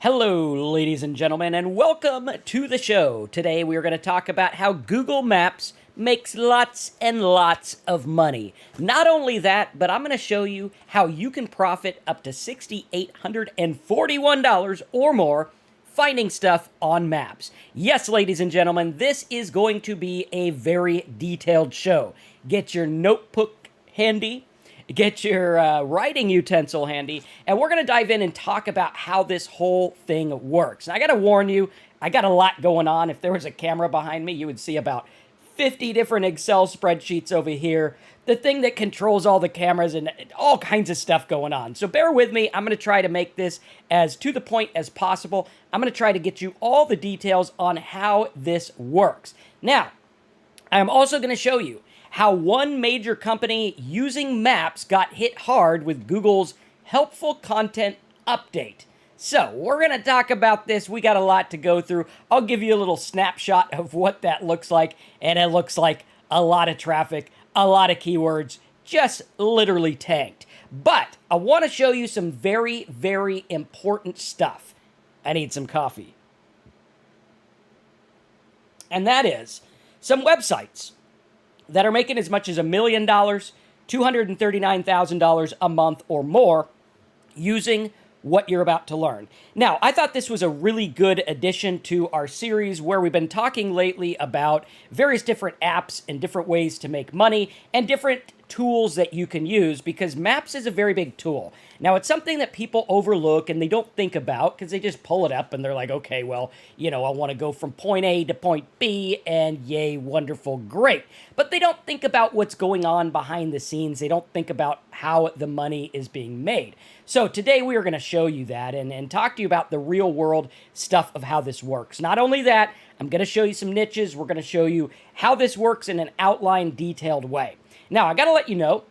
Hello, ladies and gentlemen, and welcome to the show. Today we are going to talk about how Google Maps makes lots and lots of money. Not only that, but I'm going to show you how you can profit up to $6,841 or more finding stuff on maps. Yes, ladies and gentlemen, this is going to be a very detailed show. Get your notebook handy. Get your writing utensil handy, and we're going to dive in and talk about how this whole thing works. Now, I got to warn you, I got a lot going on. If there was a camera behind me, you would see about 50 different Excel spreadsheets over here, the thing that controls all the cameras and all kinds of stuff going on. So bear with me. I'm going to try to make this as to the point as possible. I'm going to try to get you all the details on how this works. Now, I'm also going to show you how one major company using maps got hit hard with Google's helpful content update. So, we're going to talk about this. We got a lot to go through. I'll give you a little snapshot of what that looks like, and it looks like a lot of traffic, a lot of keywords, just literally tanked. But I want to show you some very, very important stuff. I need some coffee. And that is some websites that are making as much as $1 million, $239,000 a month or more using what you're about to learn. Now, I thought this was a really good addition to our series where we've been talking lately about various different apps and different ways to make money and different tools that you can use, because Maps is a very big tool. Now, it's something that people overlook and they don't think about because they just pull it up and they're like, okay, well, I want to go from point A to point B, and yay, wonderful, great. But they don't think about what's going on behind the scenes. They don't think about how the money is being made. So today we are going to show you that and talk to you about the real world stuff of how this works. Not only that, I'm going to show you some niches. We're going to show you how this works in an outline, detailed way. Now, I got to let you know,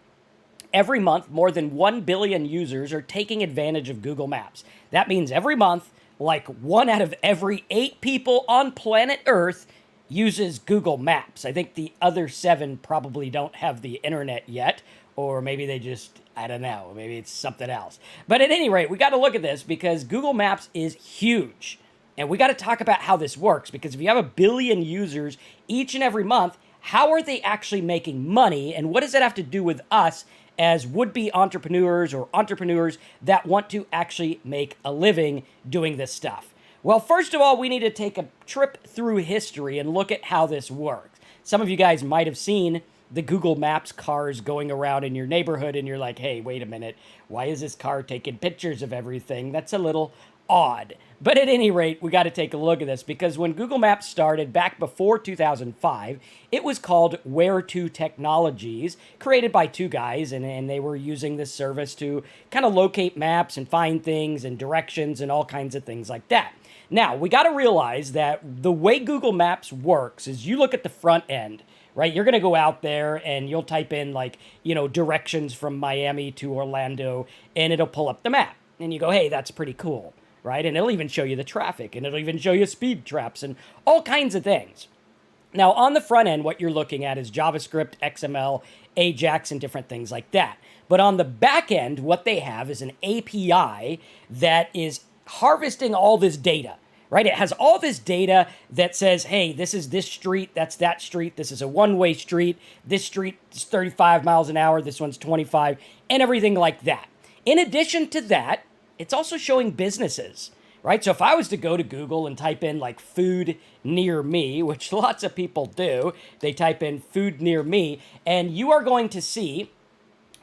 every month, more than 1 billion users are taking advantage of Google Maps. That means every month, like 1 out of every 8 people on planet Earth uses Google Maps. I think the other 7 probably don't have the internet yet, or maybe they just, I don't know, maybe it's something else. But at any rate, we got to look at this because Google Maps is huge. And we got to talk about how this works, because if you have 1 billion users each and every month, how are they actually making money, and what does that have to do with us as would-be entrepreneurs or entrepreneurs that want to actually make a living doing this stuff? Well, first of all, we need to take a trip through history and look at how this works. Some of you guys might have seen the Google Maps cars going around in your neighborhood, and you're like, hey, wait a minute, why is this car taking pictures of everything? That's a little odd. But at any rate, we got to take a look at this, because when Google Maps started back before 2005, it was called Where2 Technologies, created by 2 guys, and they were using this service to kind of locate maps and find things and directions and all kinds of things like that. Now, we got to realize that the way Google Maps works is you look at the front end, right? You're going to go out there and you'll type in directions from Miami to Orlando, and it'll pull up the map. And you go, hey, that's pretty cool, right? And it'll even show you the traffic, and it'll even show you speed traps and all kinds of things. Now, on the front end, what you're looking at is JavaScript, XML, Ajax, and different things like that. But on the back end, what they have is an API that is harvesting all this data, right? It has all this data that says, hey, this is this street, that's that street, this is a one-way street, this street is 35 miles an hour, this one's 25, and everything like that. In addition to that, it's also showing businesses, right? So if I was to go to Google and type in food near me, which lots of people do, they type in food near me, and you are going to see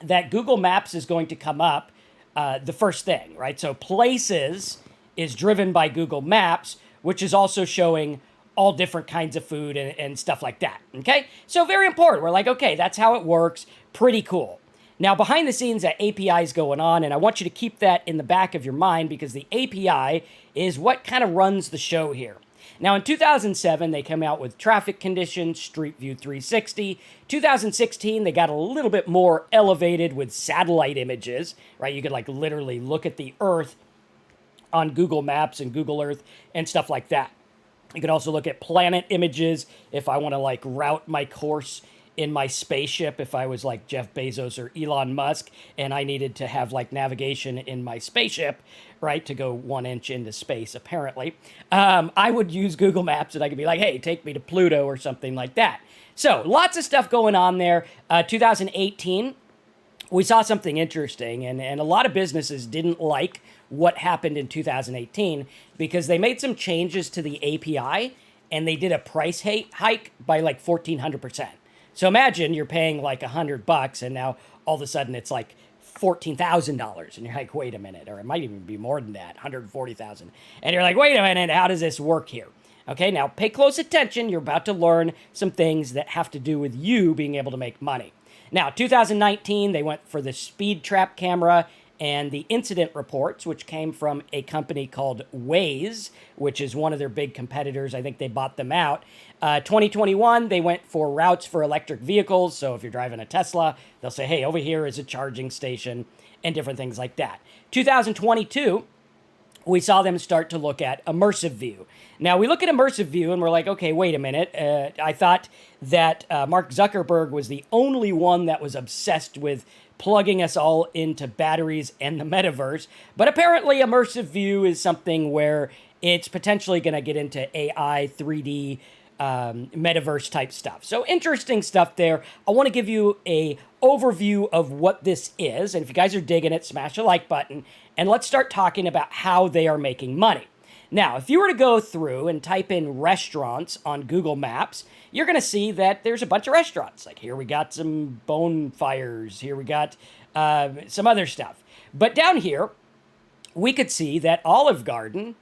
that Google Maps is going to come up the first thing, right? So places is driven by Google Maps, which is also showing all different kinds of food and stuff like that, okay? So very important. We're like, okay, that's how it works. Pretty cool. Now, behind the scenes, that API is going on, and I want you to keep that in the back of your mind, because the API is what kind of runs the show here. Now, in 2007, they came out with traffic conditions, Street View 360. 2016, they got a little bit more elevated with satellite images, right? You could literally look at the Earth on Google Maps and Google Earth and stuff like that. You could also look at planet images if I want to route my course in my spaceship if I was like Jeff Bezos or Elon Musk and I needed to have like navigation in my spaceship, right, to go 1 inch into space, apparently. I would use Google Maps and I could be like, hey, take me to Pluto or something like that. So lots of stuff going on there. 2018, we saw something interesting, and a lot of businesses didn't like what happened in 2018 because they made some changes to the API and they did a price hike by like 1,400%. So imagine you're paying like $100 and now all of a sudden it's like $14,000 and you're like, wait a minute, or it might even be more than that, 140,000. And you're like, wait a minute, how does this work here? Okay, now pay close attention. You're about to learn some things that have to do with you being able to make money. Now, 2019, they went for the speed trap camera and the incident reports, which came from a company called Waze, which is one of their big competitors. I think they bought them out. 2021, they went for routes for electric vehicles. So if you're driving a Tesla, they'll say, hey, over here is a charging station and different things like that. 2022, we saw them start to look at immersive view. Now, we look at immersive view and we're like, okay, wait a minute. I thought that Mark Zuckerberg was the only one that was obsessed with plugging us all into batteries and the metaverse. But apparently immersive view is something where it's potentially going to get into AI, 3D, metaverse type stuff. So interesting stuff there. I want to give you a overview of what this is. And if you guys are digging it, smash a like button. And let's start talking about how they are making money. Now, if you were to go through and type in restaurants on Google Maps, you're going to see that there's a bunch of restaurants. Like here we got some bonfires. Here we got some other stuff. But down here, we could see that Olive Garden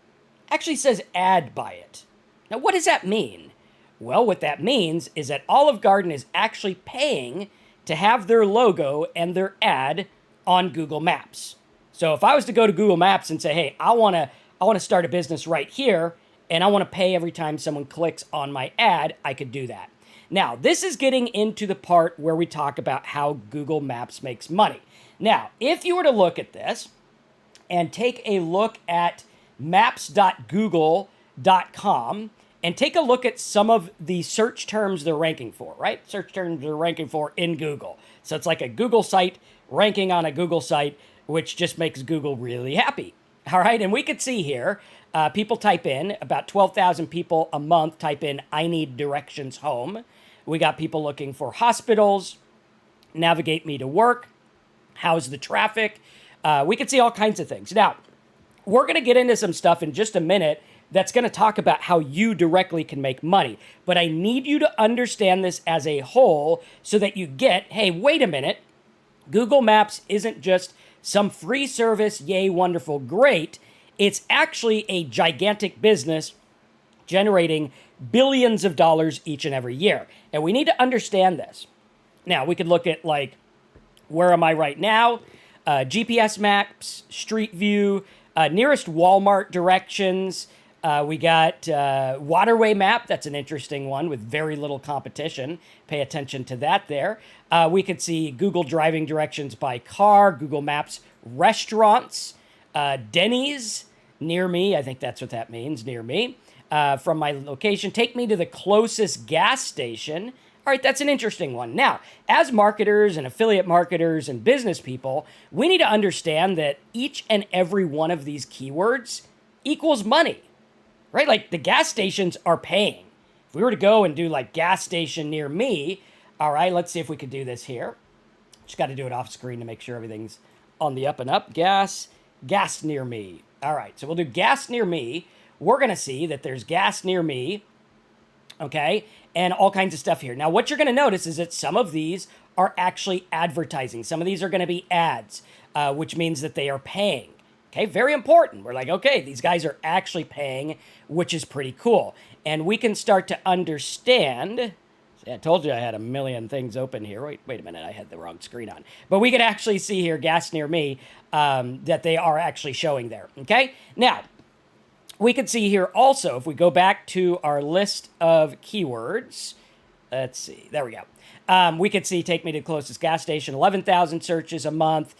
actually says ad by it. Now, what does that mean? Well, what that means is that Olive Garden is actually paying to have their logo and their ad on Google Maps. So if I was to go to Google Maps and say, hey, I want to start a business right here, and I want to pay every time someone clicks on my ad, I could do that. Now, this is getting into the part where we talk about how Google Maps makes money. Now, if you were to look at this and take a look at maps.google.com and take a look at some of the search terms they're ranking for, right? Search terms they're ranking for in Google. So it's like a Google site ranking on a Google site, which just makes Google really happy. All right, and we could see here, people type in, about 12,000 people a month type in, I need directions home. We got people looking for hospitals, navigate me to work, how's the traffic. We could see all kinds of things. Now, we're going to get into some stuff in just a minute that's going to talk about how you directly can make money. But I need you to understand this as a whole so that you get, hey, wait a minute, Google Maps isn't just some free service, yay, wonderful, great. It's actually a gigantic business generating billions of dollars each and every year. And we need to understand this. Now, we could look at like, where am I right now? GPS maps, street view, nearest Walmart directions. We got waterway map. That's an interesting one with very little competition. Pay attention to that there. We could see Google driving directions by car, Google Maps restaurants, Denny's near me. I think that's what that means, near me. From my location, take me to the closest gas station. All right, that's an interesting one. Now, as marketers and affiliate marketers and business people, we need to understand that each and every one of these keywords equals money. Right? Like the gas stations are paying. If we were to go and do like gas station near me, all right, let's see if we could do this here. Just got to do it off screen to make sure everything's on the up and up. Gas near me. All right, so we'll do gas near me. We're going to see that there's gas near me, okay, and all kinds of stuff here. Now, what you're going to notice is that some of these are actually advertising. Some of these are going to be ads, which means that they are paying. Okay, very important. We're like, okay, these guys are actually paying, which is pretty cool. And we can start to understand. See, I told you I had a million things open here. Wait a minute, I had the wrong screen on. But we can actually see here, gas near me, that they are actually showing there. Okay, now, we can see here also, if we go back to our list of keywords, let's see, there we go. We could see, take me to the closest gas station, 11,000 searches a month.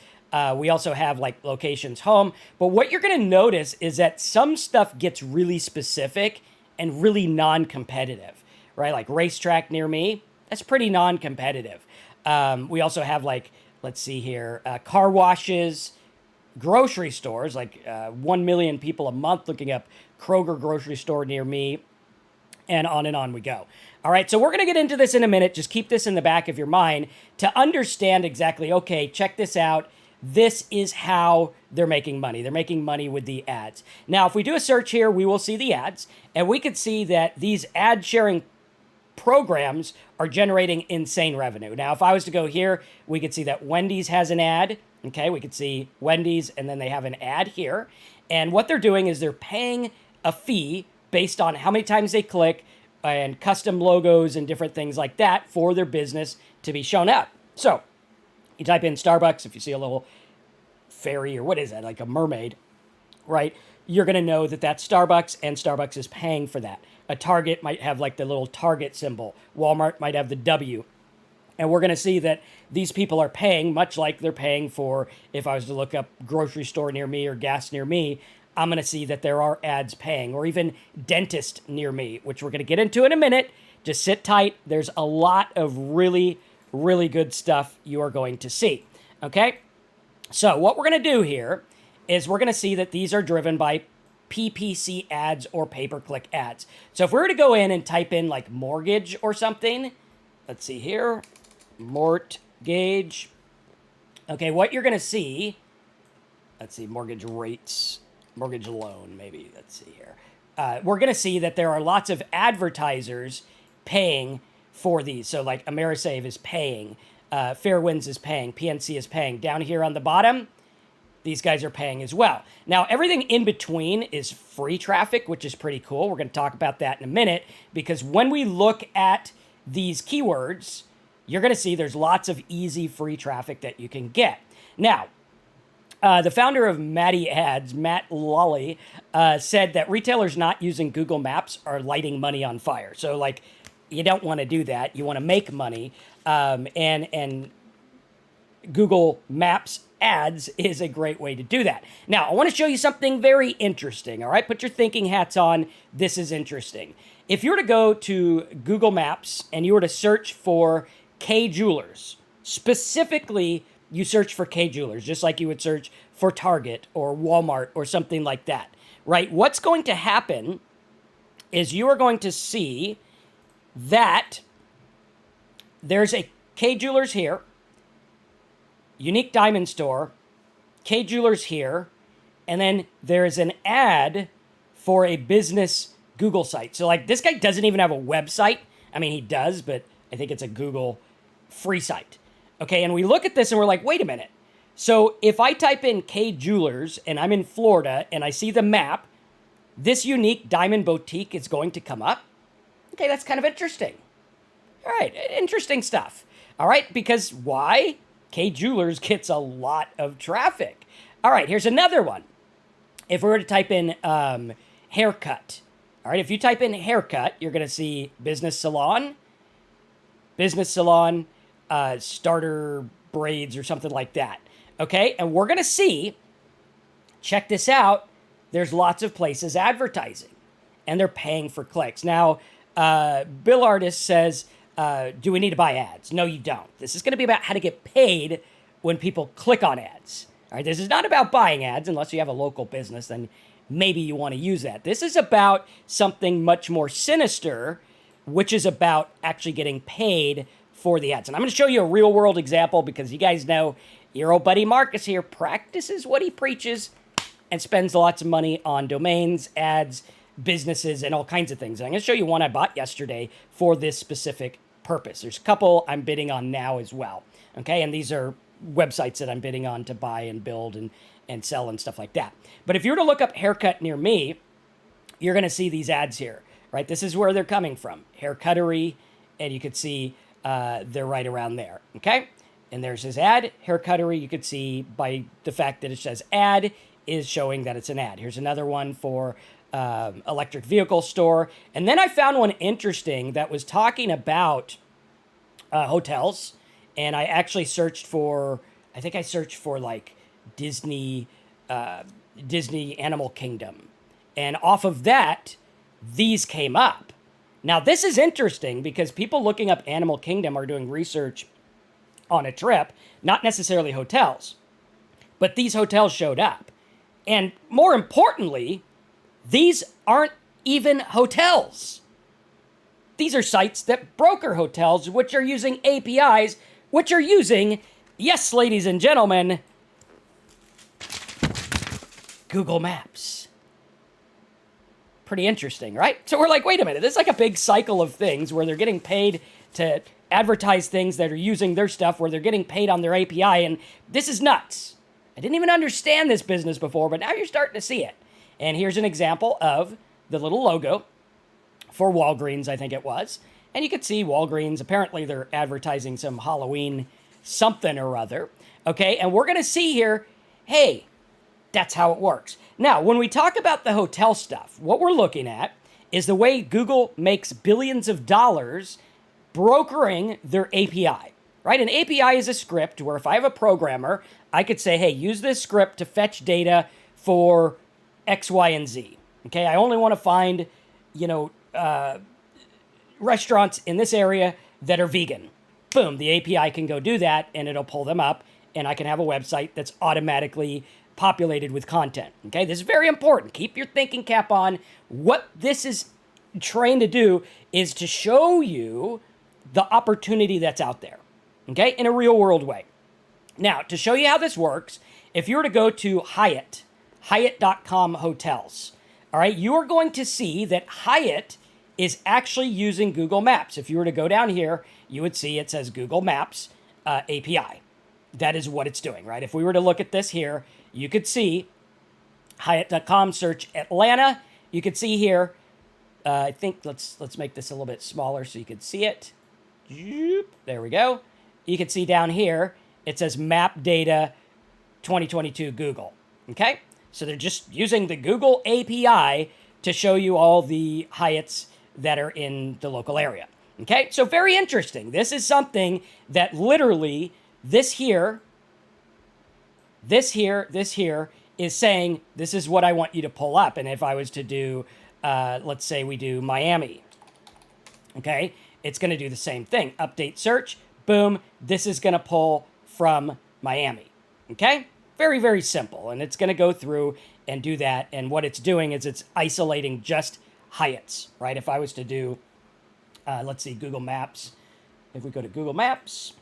We also have like locations home. But what you're going to notice is that some stuff gets really specific and really non-competitive, right? Like racetrack near me. That's pretty non-competitive. We also have like, let's see here, car washes, grocery stores, like 1 million people a month looking up Kroger grocery store near me, and on we go. All right, so we're going to get into this in a minute. Just keep this in the back of your mind to understand exactly, okay, check this out. This is how they're making money. They're making money with the ads. Now, if we do a search here, we will see the ads, and we could see that these ad sharing programs are generating insane revenue. Now, if I was to go here, we could see that Wendy's has an ad. Okay, we could see Wendy's, and then they have an ad here. And what they're doing is they're paying a fee based on how many times they click and custom logos and different things like that for their business to be shown up. So you type in Starbucks, if you see a little fairy or what is that, like a mermaid, right? You're going to know that that's Starbucks, and Starbucks is paying for that. A Target might have like the little Target symbol. Walmart might have the W. And we're going to see that these people are paying, much like they're paying for, if I was to look up grocery store near me or gas near me, I'm going to see that there are ads paying, or even dentist near me, which we're going to get into in a minute. Just sit tight. There's a lot of really, really good stuff you are going to see. Okay? So what we're going to do here is we're going to see that these are driven by PPC ads or pay-per-click ads. So if we were to go in and type in like mortgage or something, let's see here, mortgage. Okay, what you're going to see, let's see, mortgage rates, mortgage loan, maybe, let's see here. We're going to see that there are lots of advertisers paying for these. So like Amerisave is paying, Fairwinds is paying, PNC is paying. Down here on the bottom, these guys are paying as well. Now, everything in between is free traffic, which is pretty cool. We're going to talk about that in a minute, because when we look at these keywords, you're going to see there's lots of easy free traffic that you can get. Now, the founder of Matty Ads, Matt Lully, said that retailers not using Google Maps are lighting money on fire. So, like, you don't want to do that. You want to make money, and Google Maps ads is a great way to do that. Now, I want to show you something very interesting, all right? Put your thinking hats on. This is interesting. If you were to go to Google Maps and you were to search for K Jewelers, specifically you search for K Jewelers, just like you would search for Target or Walmart or something like that, right? What's going to happen is you are going to see that there's a K Jewelers here, Unique Diamond Store, K Jewelers here, and then there's an ad for a business Google site. So like this guy doesn't even have a website. I mean, he does, but I think it's a Google free site. Okay, and we look at this and we're like, wait a minute. So if I type in K Jewelers and I'm in Florida and I see the map, this Unique Diamond Boutique is going to come up. Okay, that's kind of interesting. All right, interesting stuff. All right, because why? K Jewelers gets a lot of traffic. All right, here's another one. If we were to type in haircut, all right, if you type in haircut, you're going to see business salon, starter braids or something like that. Okay, and we're going to see, check this out, there's lots of places advertising, and they're paying for clicks. Now, Bill Artist says, do we need to buy ads? No, you don't. This is going to be about how to get paid when people click on ads. All right, this is not about buying ads unless you have a local business, then maybe you want to use that. This is about something much more sinister, which is about actually getting paid for the ads. And I'm going to show you a real world example because you guys know your old buddy Marcus here practices what he preaches and spends lots of money on domains, ads, businesses, and all kinds of things. And I'm going to show you one I bought yesterday for this specific purpose. There's a couple I'm bidding on now as well. Okay, and these are websites that I'm bidding on to buy and build and sell and stuff like that. But if you were to look up haircut near me, you're going to see these ads here, right? This is where they're coming from. Haircuttery, and you could see they're right around there, okay? And there's his ad, haircuttery. You could see by the fact that it says ad is showing that it's an ad. Here's another one for electric vehicle store. And then I found one interesting that was talking about hotels. And I actually searched for, I think I searched for like Disney Animal Kingdom. And off of that, these came up. Now, this is interesting because people looking up Animal Kingdom are doing research on a trip, not necessarily hotels, but these hotels showed up. And more importantly, these aren't even hotels. These are sites that broker hotels, which are using APIs, which are using, yes, ladies and gentlemen, Google Maps. Pretty interesting, right? So we're like, wait a minute, this is like a big cycle of things where they're getting paid to advertise things that are using their stuff, where they're getting paid on their API, and this is nuts. I didn't even understand this business before, but now you're starting to see it. And here's an example of the little logo for Walgreens, I think it was. And you could see Walgreens, apparently they're advertising some Halloween something or other. Okay, and we're going to see here, hey, that's how it works. Now, when we talk about the hotel stuff, what we're looking at is the way Google makes billions of dollars brokering their API, right? An API is a script where if I have a programmer, I could say, hey, use this script to fetch data for X, Y, and Z. Okay, I only want to find, restaurants in this area that are vegan. Boom, the API can go do that, and it'll pull them up, and I can have a website that's automatically populated with content. Okay, this is very important. Keep your thinking cap on. What this is trained to do is to show you the opportunity that's out there, okay, in a real world way. Now, to show you how this works, if you were to go to Hyatt.com hotels, all right, you are going to see that Hyatt is actually using Google Maps. If you were to go down here, you would see it says Google Maps API. That is what it's doing, right? If we were to look at this here, you could see Hyatt.com, search Atlanta. You could see here, I think let's make this a little bit smaller so you can see it. There we go. You can see down here, it says Map Data 2022 Google. Okay? So they're just using the Google API to show you all the Hyatts that are in the local area. Okay? So very interesting. This is something that literally this here is saying, this is what I want you to pull up. And if I was to do, let's say we do Miami, okay, it's going to do the same thing. Update search, boom, this is going to pull from Miami, okay? Very, very simple. And it's going to go through and do that. And what it's doing is it's isolating just Hyatts, right? If I was to do, let's see, Google Maps. If we go to Google Maps,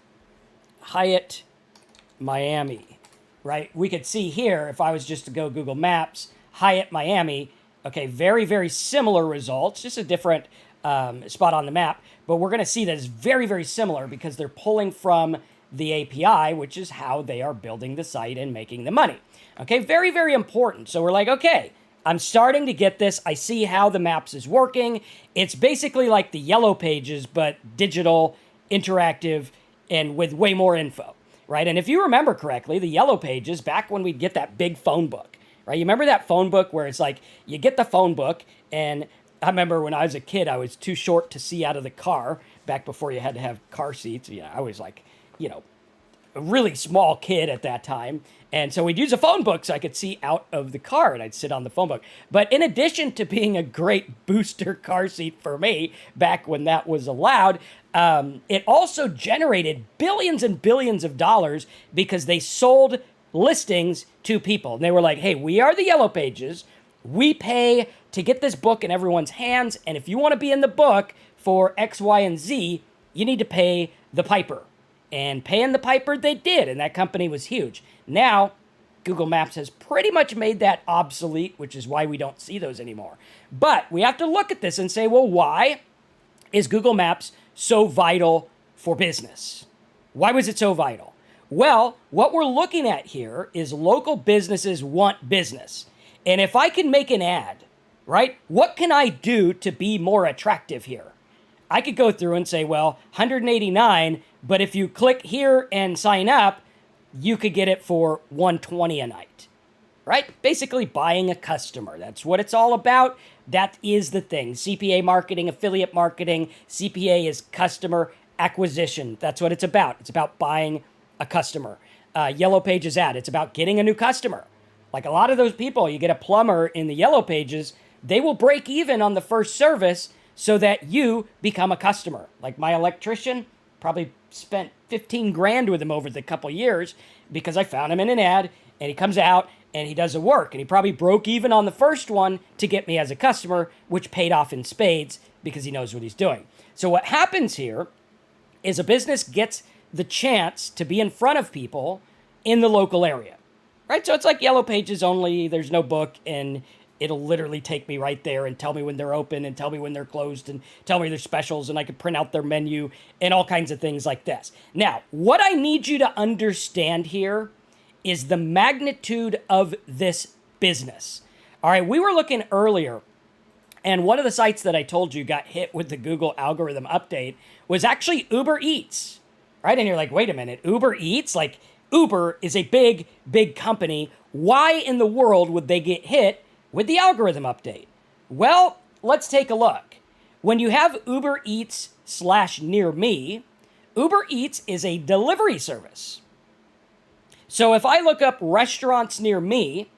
Hyatt, Miami, right? We could see here, if I was just to go Google Maps, Hyatt, Miami, okay, very, very similar results, just a different spot on the map. But we're going to see that it's very, very similar because they're pulling from the API, which is how they are building the site and making the money. Okay, very, very important. So we're like, okay, I'm starting to get this. I see how the maps is working. It's basically like the Yellow Pages, but digital, interactive, and with way more info, right? And if you remember correctly, the Yellow Pages, back when we'd get that big phone book, right? You remember that phone book where it's like, you get the phone book, and I remember when I was a kid, I was too short to see out of the car, back before you had to have car seats. Yeah, I was like, a really small kid at that time. And so we'd use a phone book so I could see out of the car, and I'd sit on the phone book. But in addition to being a great booster car seat for me, back when that was allowed, it also generated billions and billions of dollars because they sold listings to people. And they were like, hey, we are the Yellow Pages. We pay to get this book in everyone's hands. And if you want to be in the book for X, Y, and Z, you need to pay the piper. And paying the piper, they did. And that company was huge. Now, Google Maps has pretty much made that obsolete, which is why we don't see those anymore. But we have to look at this and say, well, why is Google Maps so vital for business? Why was it so vital? Well, what we're looking at here is local businesses want business. And if I can make an ad, right, what can I do to be more attractive here? I could go through and say, well, $189, but if you click here and sign up, you could get it for $120 a night, right? Basically buying a customer. That's what it's all about. That is the thing. CPA marketing, affiliate marketing, CPA is customer acquisition. That's what it's about. It's about buying a customer. Yellow Pages ad, it's about getting a new customer. Like a lot of those people, you get a plumber in the Yellow Pages, they will break even on the first service, so that you become a customer. Like my electrician, probably spent 15 grand with him over the couple years because I found him in an ad, and he comes out and he does the work, and he probably broke even on the first one to get me as a customer, which paid off in spades because he knows what he's doing. So what happens here is a business gets the chance to be in front of people in the local area, right? So it's like Yellow Pages only. There's no book, and it'll literally take me right there and tell me when they're open and tell me when they're closed and tell me their specials, and I can print out their menu and all kinds of things like this. Now, what I need you to understand here is the magnitude of this business. All right, we were looking earlier, and one of the sites that I told you got hit with the Google algorithm update was actually Uber Eats, right? And you're like, wait a minute, Uber Eats? Like, Uber is a big, big company. Why in the world would they get hit with the algorithm update? Well, let's take a look. When you have Uber Eats / Near Me, Uber Eats is a delivery service. So if I look up restaurants near me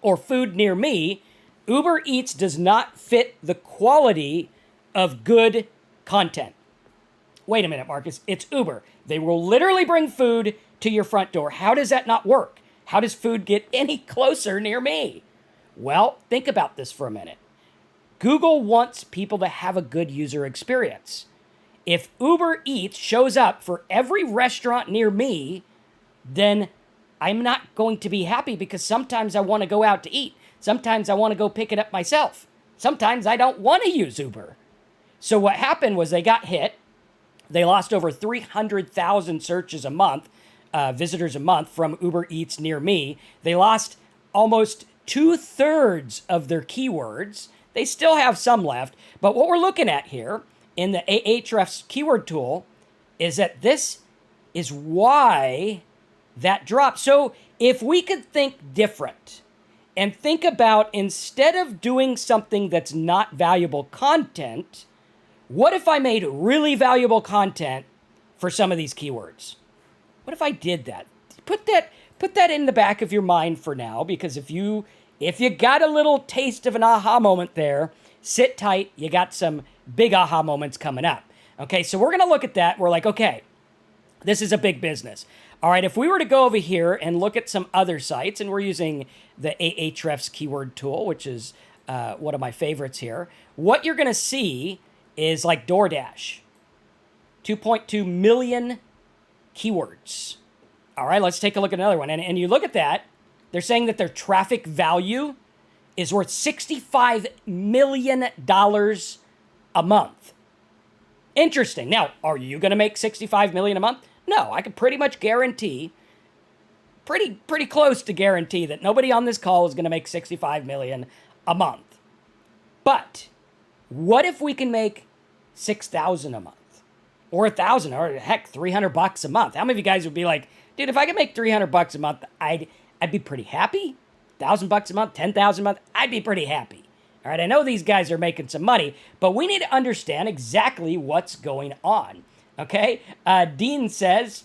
or food near me, Uber Eats does not fit the quality of good content. Wait a minute, Marcus, it's Uber. They will literally bring food to your front door. How does that not work? How does food get any closer near me? Well, think about this for a minute. Google wants people to have a good user experience. If Uber Eats shows up for every restaurant near me, then I'm not going to be happy because sometimes I want to go out to eat. Sometimes I want to go pick it up myself. Sometimes I don't want to use Uber. So what happened was they got hit. They lost over 300,000 searches a month, visitors a month from Uber Eats Near Me. They lost almost 2/3 of their keywords. They still have some left. But what we're looking at here in the Ahrefs keyword tool is that this is why that dropped. So if we could think different and think about, instead of doing something that's not valuable content, what if I made really valuable content for some of these keywords? What if I did that? Put that in the back of your mind for now, because if you got a little taste of an aha moment there, sit tight. You got some big aha moments coming up. Okay, so we're going to look at that. We're like, okay, this is a big business. All right, if we were to go over here and look at some other sites, and we're using the Ahrefs keyword tool, which is one of my favorites here, what you're going to see is like DoorDash, 2.2 million keywords. All right, let's take a look at another one. And you look at that, they're saying that their traffic value is worth $65 million a month. Interesting. Now, are you going to make $65 million a month? No, I can pretty much guarantee, pretty close to guarantee, that nobody on this call is going to make $65 million a month. But what if we can make $6,000 a month, or $1,000, or heck, $300 a month? How many of you guys would be like, dude, if I could make $300 a month, I'd be pretty happy? $1,000 a month, $10,000 a month, I'd be pretty happy. All right, I know these guys are making some money, but we need to understand exactly what's going on. Okay, Dean says,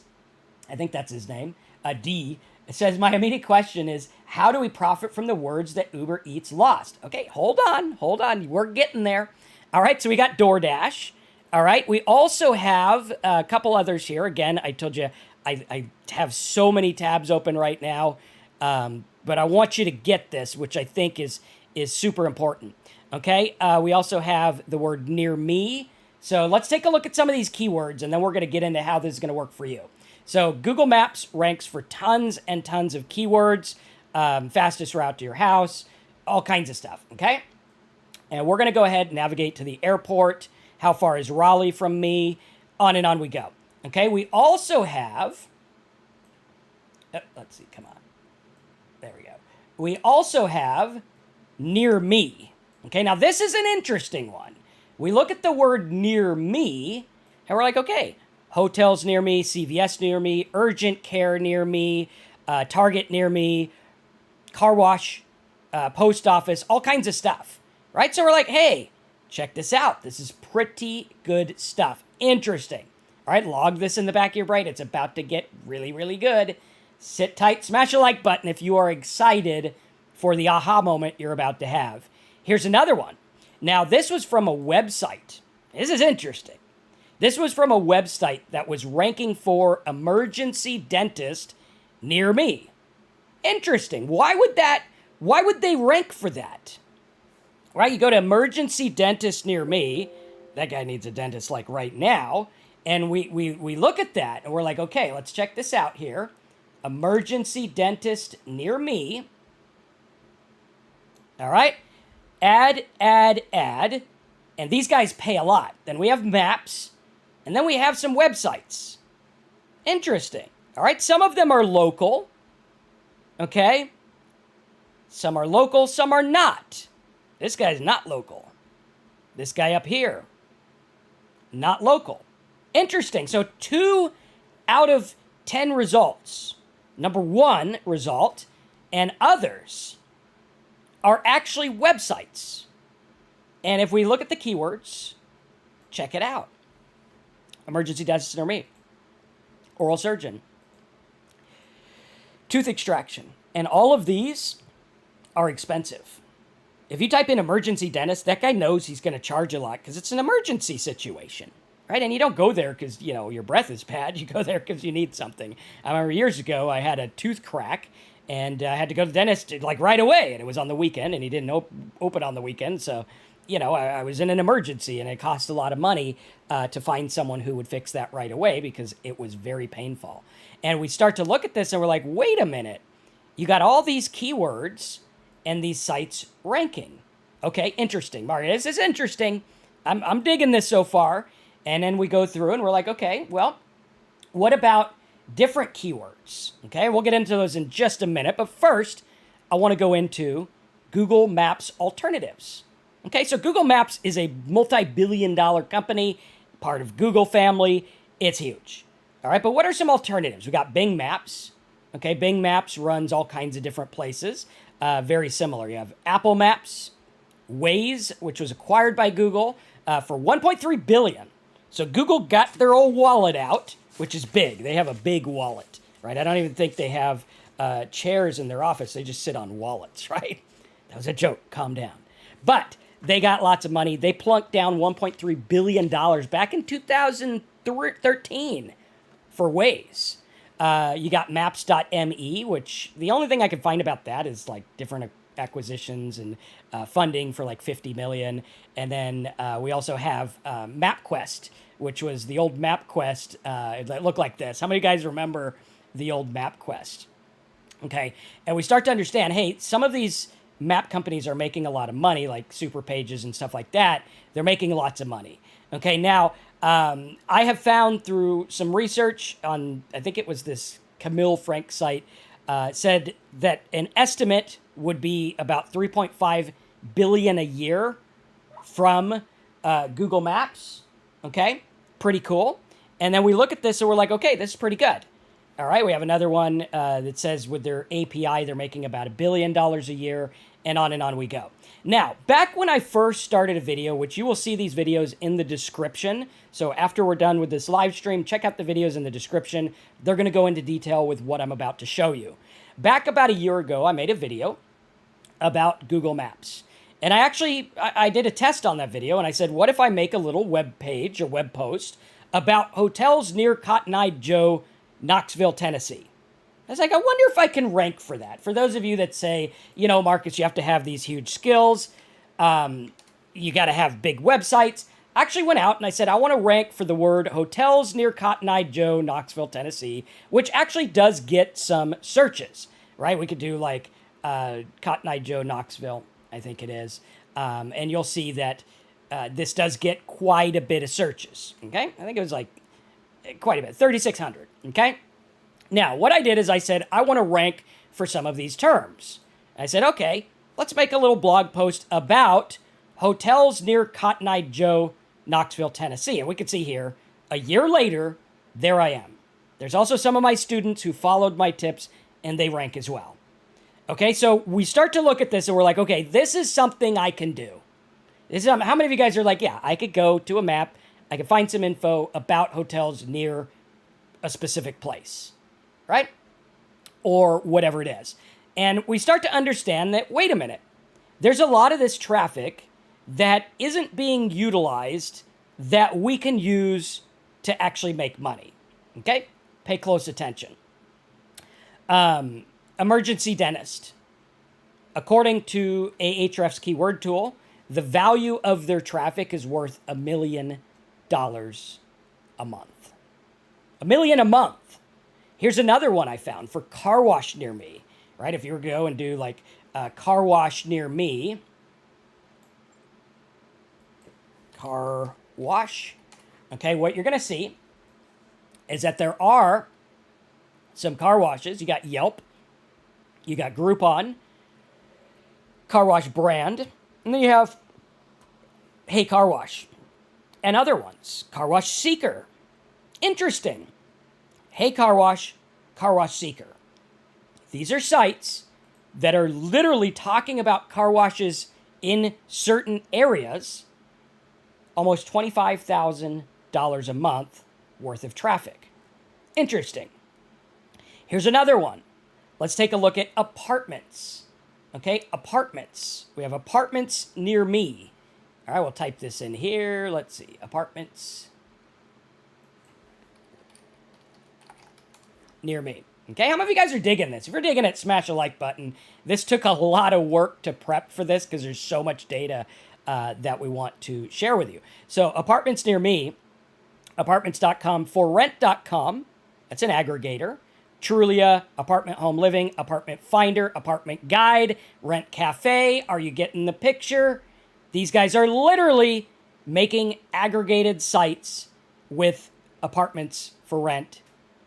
I think that's his name, D, says, my immediate question is, how do we profit from the words that Uber Eats lost? Okay, hold on, we're getting there. All right, so we got DoorDash. All right, we also have a couple others here. Again, I told you I have so many tabs open right now, but I want you to get this, which I think is super important. Okay, we also have the word near me. So let's take a look at some of these keywords, and then we're going to get into how this is going to work for you. So Google Maps ranks for tons and tons of keywords, fastest route to your house, all kinds of stuff, okay? And we're going to go ahead and navigate to the airport. How far is Raleigh from me? On and on we go. Okay, we also have, let's see, come on. There we go. We also have near me. Okay, now this is an interesting one. We look at the word near me, and we're like, okay, hotels near me, CVS near me, urgent care near me, Target near me, car wash, post office, all kinds of stuff, right? So we're like, hey, check this out. This is pretty good stuff. Interesting. All right, log this in the back of your brain. It's about to get really, really good. Sit tight, smash a like button if you are excited for the aha moment you're about to have. Here's another one. Now, this was from a website. This is interesting. This was from a website that was ranking for emergency dentist near me. Interesting. Why would they rank for that? Right? You go to emergency dentist near me. That guy needs a dentist like right now. And we look at that and we're like, okay, let's check this out here. Emergency dentist near me. All right. Add. And these guys pay a lot. Then we have maps. And then we have some websites. Interesting. All right. Some of them are local. Okay. Some are local. Some are not. This guy's not local. This guy up here, not local. Interesting. So 2 out of 10 results. Number 1 result and others are actually websites. And if we look at the keywords, check it out. Emergency dentist near me. Oral surgeon. Tooth extraction. And all of these are expensive. If you type in emergency dentist, that guy knows he's going to charge a lot because it's an emergency situation, right? And you don't go there because, your breath is bad. You go there because you need something. I remember years ago, I had a tooth crack and I had to go to the dentist like right away. And it was on the weekend and he didn't open on the weekend. So, I was in an emergency and it cost a lot of money to find someone who would fix that right away because it was very painful. And we start to look at this and we're like, wait a minute. You got all these keywords and these sites ranking. Okay, interesting. Mario, this is interesting. I'm digging this so far. And then we go through and we're like, okay, well, what about different keywords? Okay, we'll get into those in just a minute. But first, I want to go into Google Maps alternatives. Okay, so Google Maps is a multi-billion-dollar company, part of Google family. It's huge. All right, but what are some alternatives? We got Bing Maps. Okay, Bing Maps runs all kinds of different places. Very similar. You have Apple Maps, Waze, which was acquired by Google for $1.3 billion. So Google got their old wallet out, which is big. They have a big wallet, right? I don't even think they have chairs in their office. They just sit on wallets, right? That was a joke. Calm down. But they got lots of money. They plunked down $1.3 billion back in 2013 for Waze. You got maps.me, which the only thing I could find about that is like different acquisitions and funding for like 50 million. And then we also have MapQuest, which was the old MapQuest. It looked like this. How many guys remember the old MapQuest? Okay. And we start to understand, hey, some of these map companies are making a lot of money, like Super Pages and stuff like that. They're making lots of money. Okay. Now, I have found through some research on, I think it was this Camille Frank site, said that an estimate would be about 3.5 billion a year from Google Maps. Okay, pretty cool. And then we look at this and we're like, okay, this is pretty good. All right, we have another one that says with their API, they're making about $1 billion a year, and on we go. Now, back when I first started a video, which you will see these videos in the description. So after we're done with this live stream, check out the videos in the description. They're going to go into detail with what I'm about to show you. Back about a year ago, I made a video about Google Maps. And I did a test on that video, and I said, what if I make a little web page or web post about hotels near Cotton Eye Joe, Knoxville, Tennessee? I was like, I wonder if I can rank for that. For those of you that say, Marcus, you have to have these huge skills. You got to have big websites. I actually went out and I said, I want to rank for the word hotels near Cotton Eye Joe, Knoxville, Tennessee, which actually does get some searches, right? We could do like Cotton Eye Joe, Knoxville, I think it is. And you'll see that this does get quite a bit of searches, okay? I think it was like quite a bit, 3,600, okay? Now, what I did is I said, I want to rank for some of these terms. I said, okay, let's make a little blog post about hotels near Cotton Eye Joe, Knoxville, Tennessee. And we can see here, a year later, there I am. There's also some of my students who followed my tips, and they rank as well. Okay, so we start to look at this, and we're like, okay, this is something I can do. This is, how many of you guys are like, yeah, I could go to a map, I could find some info about hotels near a specific place, right? Or whatever it is. And we start to understand that, wait a minute, there's a lot of this traffic that isn't being utilized that we can use to actually make money. Okay? Pay close attention. Emergency dentist. According to Ahrefs keyword tool, the value of their traffic is worth $1 million a month. $1 million a month. Here's another one I found for car wash near me, right? If you were to go and do like a car wash near me, car wash, okay, what you're going to see is that there are some car washes. You got Yelp, you got Groupon, car wash brand, and then you have Hey Car Wash and other ones. Car Wash Seeker. Interesting. Hey Car Wash Seeker. These are sites that are literally talking about car washes in certain areas. Almost $25,000 a month worth of traffic. Interesting. Here's another one. Let's take a look at apartments. Okay, apartments. We have apartments near me. All right, we'll type this in here. Let's see, apartments near me. Okay, how many of you guys are digging this? If you're digging it, smash a like button. This took a lot of work to prep for this because there's so much data that we want to share with you. So apartments near me, apartments.com, forrent.com, that's an aggregator. Trulia, Apartment Home Living, Apartment Finder, Apartment Guide, Rent Cafe. Are you getting the picture? These guys are literally making aggregated sites with apartments for rent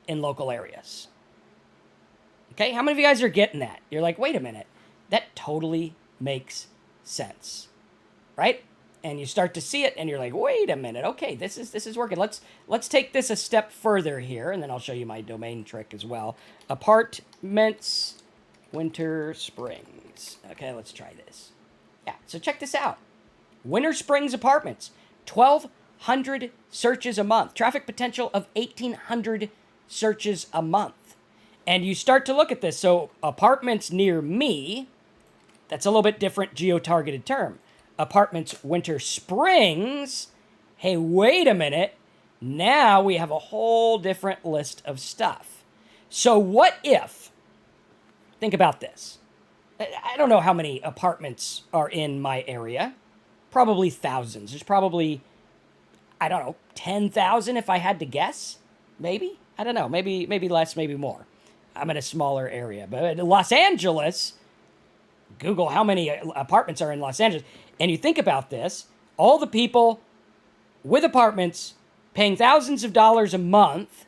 in local areas. Okay, how many of you guys are getting that? You're like, wait a minute, that totally makes sense, right? And you start to see it, and you're like, wait a minute, okay, this is working. Let's take this a step further here, and then I'll show you my domain trick as well. Apartments, Winter Springs. Okay, let's try this. Yeah, so check this out. Winter Springs Apartments, 1,200 searches a month. Traffic potential of 1,800 searches a month. And you start to look at this. So apartments near me, that's a little bit different geo-targeted term. Apartments Winter Springs, hey, wait a minute. Now we have a whole different list of stuff. So what if, think about this. I don't know how many apartments are in my area. Probably thousands. There's probably, I don't know, 10,000 if I had to guess. Maybe. I don't know. Maybe less, maybe more. I'm in a smaller area. But in Los Angeles, Google how many apartments are in Los Angeles. And you think about this, all the people with apartments paying thousands of dollars a month.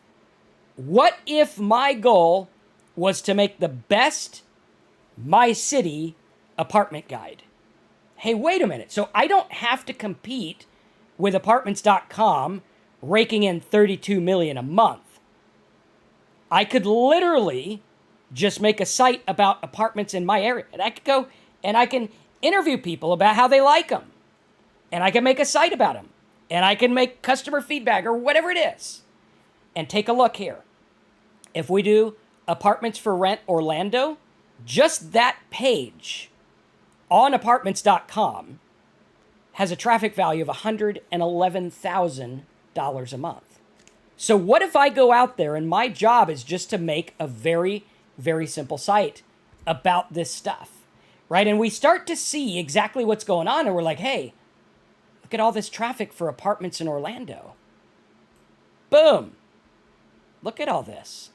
What if my goal was to make the best My City apartment guide? Hey, wait a minute. So I don't have to compete with apartments.com raking in $32 million a month. I could literally just make a site about apartments in my area. And I could go and I can interview people about how they like them. And I can make a site about them. And I can make customer feedback or whatever it is. And take a look here. If we do apartments for rent Orlando, just that page on apartments.com has a traffic value of $111,000 a month. So what if I go out there and my job is just to make a very, very simple site about this stuff, right? And we start to see exactly what's going on, and we're like, hey, look at all this traffic for apartments in Orlando. Boom. Look at all this.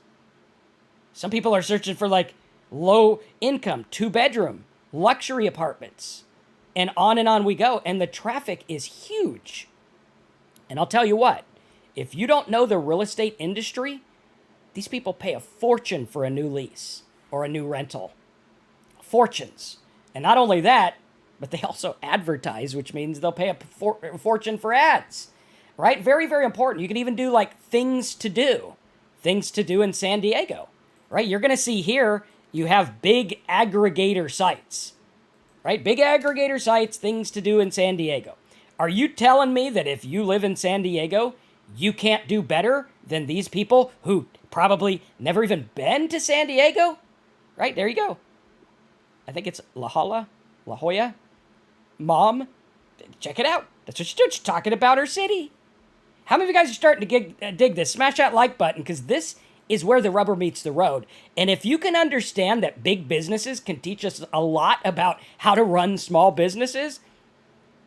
Some people are searching for like low income, 2-bedroom, luxury apartments, and on we go. And the traffic is huge. And I'll tell you what, if you don't know the real estate industry, these people pay a fortune for a new lease or a new rental. Fortunes. And not only that, but they also advertise, which means they'll pay a fortune for ads, right? Very, very important. You can even do like things to do in San Diego, right? You're going to see here, you have big aggregator sites, right? Big aggregator sites, things to do in San Diego. Are you telling me that if you live in San Diego, you can't do better than these people who probably never even been to San Diego? Right, there you go. I think it's La Jolla, Mom, check it out. That's what she's doing. She's talking about her city. How many of you guys are starting to dig this? Smash that like button, because this is where the rubber meets the road. And if you can understand that big businesses can teach us a lot about how to run small businesses,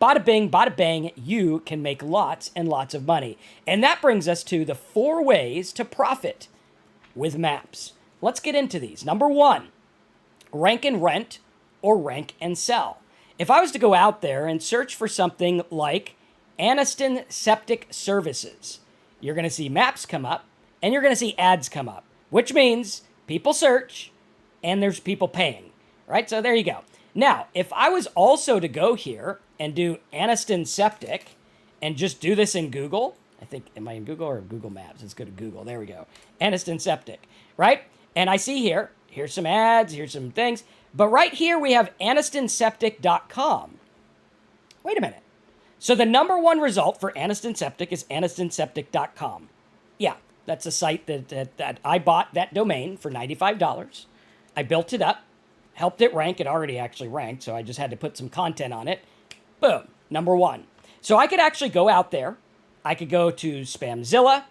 bada bing, bada bang, you can make lots and lots of money. And that brings us to the 4 ways to profit with maps. Let's get into these. Number 1, rank and rent or rank and sell. If I was to go out there and search for something like Aniston Septic Services, you're going to see maps come up and you're going to see ads come up, which means people search and there's people paying, right? So there you go. Now, if I was also to go here and do Aniston Septic and just do this in Google, I think, am I in Google or Google Maps? Let's go to Google. There we go. Aniston Septic, right? And I see here's some ads, here's some things. But right here we have AnistonSeptic.com. Wait a minute. So the number 1 result for Aniston Septic is AnistonSeptic.com. Yeah, that's a site that I bought that domain for $95. I built it up, helped it rank. It already actually ranked, so I just had to put some content on it. Boom, number 1. So I could actually go out there. I could go to Spamzilla.